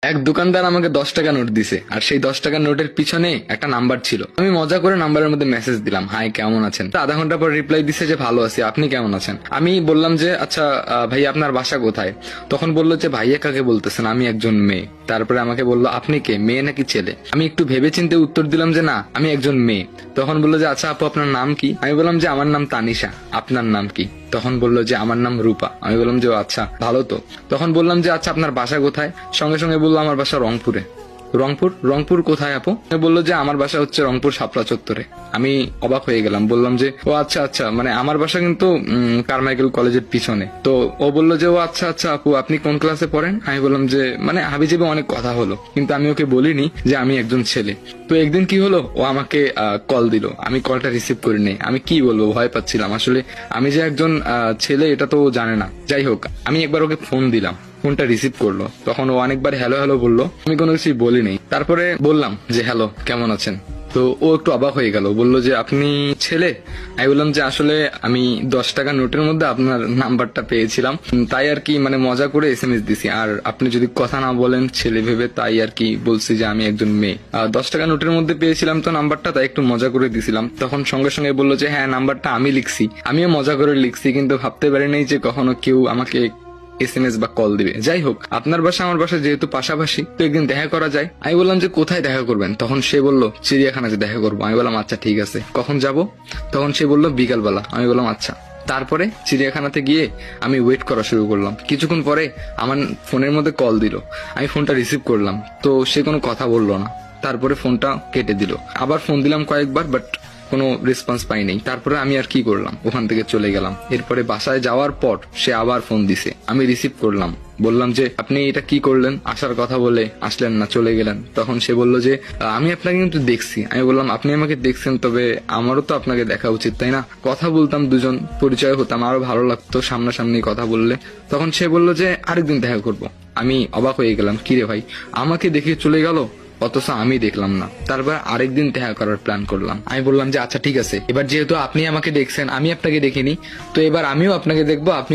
এক দোকানদার আমাকে 10 টাকা নোট দিছে, আর সেই 10 টাকার নোটের পিছনে একটা নাম্বার ছিল। আমি মজা করে নাম্বারের মধ্যে মেসেজ দিলাম, হাই কেমন আছেন। তো আধা ঘন্টা পর রিপ্লাই দিছে যে ভালো আছি, আপনি কেমন আছেন। আমি বললাম যে আচ্ছা ভাই আপনার বাসা কোথায়। তখন বললো যে ভাইয়া কাকে বলতেছেন, আমি একজন মেয়ে। তারপরে আমাকে বললো আপনি কে, মেয়ে নাকি ছেলে। আমি একটু ভেবে চিন্তে উত্তর দিলাম যে না আমি একজন মেয়ে। তখন বললো যে আচ্ছা আপু আপনার নাম কি। আমি বললাম যে আমার নাম তানিশা, আপনার নাম কি। তখন বললো যে আমার নাম রূপা। আমি বললাম যে ও আচ্ছা ভালো তো। তখন বললাম যে আচ্ছা আপনার বাসা কোথায়। সঙ্গে সঙ্গে বললো আমার বাসা রংপুরে। রংপুর, রংপুর কোথায় আপু। বললো যে আমার বাসা হচ্ছে রংপুর শাপলা চত্বরে। আমি অবাক হয়ে গেলাম, বললাম যে ও আচ্ছা আচ্ছা, মানে আমার বাসা কিন্তু কারমাইকেল কলেজের পিছনে। তো ও বললো যে ও আচ্ছা আচ্ছা আপু আপনি কোন ক্লাসে পড়েন। আমি বললাম যে মানে হাবিজাবি অনেক কথা হলো, কিন্তু আমি ওকে বলিনি যে আমি একজন ছেলে। তো একদিন কি হলো, ও আমাকে কল দিল, আমি কলটা রিসিভ করিনি। আমি কি বলবো, ভয় পাচ্ছিলাম আসলে। আমি যে একজন ছেলে এটা তো ও জানে না। যাই হোক, আমি একবার ওকে ফোন দিলাম, ফোনটা রিসিভ করলো। তখন ও অনেকবার হ্যালো হ্যালো বললো, আমি কোনো কিছুই বলিনি। তারপরে বললাম যে হ্যালো কেমন আছেন। তো ও একটু অবাক হয়ে গেল, বললো যে আপনি ছেলে। আমি বললাম যে আসলে আমি 10 টাকা নোটের মধ্যে আপনার নাম্বারটা পেয়েছিলাম, তাই আর কি মানে মজা করে এসএমএস দিছি। আর আপনি যদি কথা না বলেন ছেলে ভেবে, তাই আর কি বলছি যে আমি একজন মেয়ে। 10 টাকা নোটের মধ্যে পেয়েছিলাম তো নাম্বারটা, তাই একটু মজা করে দিছিলাম। তখন সঙ্গে সঙ্গে বললো যে হ্যাঁ নাম্বারটা আমি লিখছি, আমিও মজা করে লিখছি, কিন্তু ভাবতে পারিনি যে কখনো কেউ আমাকে এসএমএস বা কল দিবে। যাই হোক, আপনার বাসা আমার বাসা যেহেতু পাশাপাশি, তো একদিন দেখা করা যায়। আমি বললাম যে কোথায় দেখা করবেন। তখন সে বলল চিড়িয়াখানাতে দেখা করবো। আমি বললাম আচ্ছা ঠিক আছে, কখন যাব। তখন সে বলল বিকালবেলা। আমি বললাম আচ্ছা। তারপরে চিড়িয়াখানাতে গিয়ে আমি ওয়েট করা শুরু করলাম। কিছুক্ষণ পরে আমার ফোনের মধ্যে কল দিল। আমি ফোনটা রিসিভ করলাম, তো সে কোনো কথা বললো না। তারপরে ফোনটা কেটে দিল। আবার ফোন দিলাম কয়েকবার, বাট কোনো রেসপন্স পাই নাই। তারপরে আমি আর কি করলাম, ওখান থেকে চলে গেলাম। এরপরে বাসায় যাওয়ার পর সে আবার ফোন দিছে, আমি রিসিভ করলাম। বললাম যে আপনি এটা কি করলেন, আসার কথা বলে আসলেন না, চলে গেলেন। তখন সে বলল যে আমি আপনাকে কিন্তু দেখছি। আমি বললাম আপনি আমাকে দেখছেন, তবে আমারও তো আপনাকে দেখা উচিত তাই না। কথা বলতাম, দুজন পরিচয় হতাম, আরো ভালো লাগতো সামনাসামনি কথা বললে। তখন সে বলল যে আরেকদিন দেখা করব। আমি অবাক হয়ে গেলাম, কিরে ভাই আমাকে দেখে চলে গেল, অথচ আমি দেখলাম না। তারপর আরেকদিন দেখা করার প্ল্যান করলাম। আমি বললাম যে আচ্ছা ঠিক আছে, এবার যেহেতু আপনি আমাকে দেখছেন আমি আপনাকে দেখিনি, তো এবার আমিও আপনাকে দেখবো, আপনি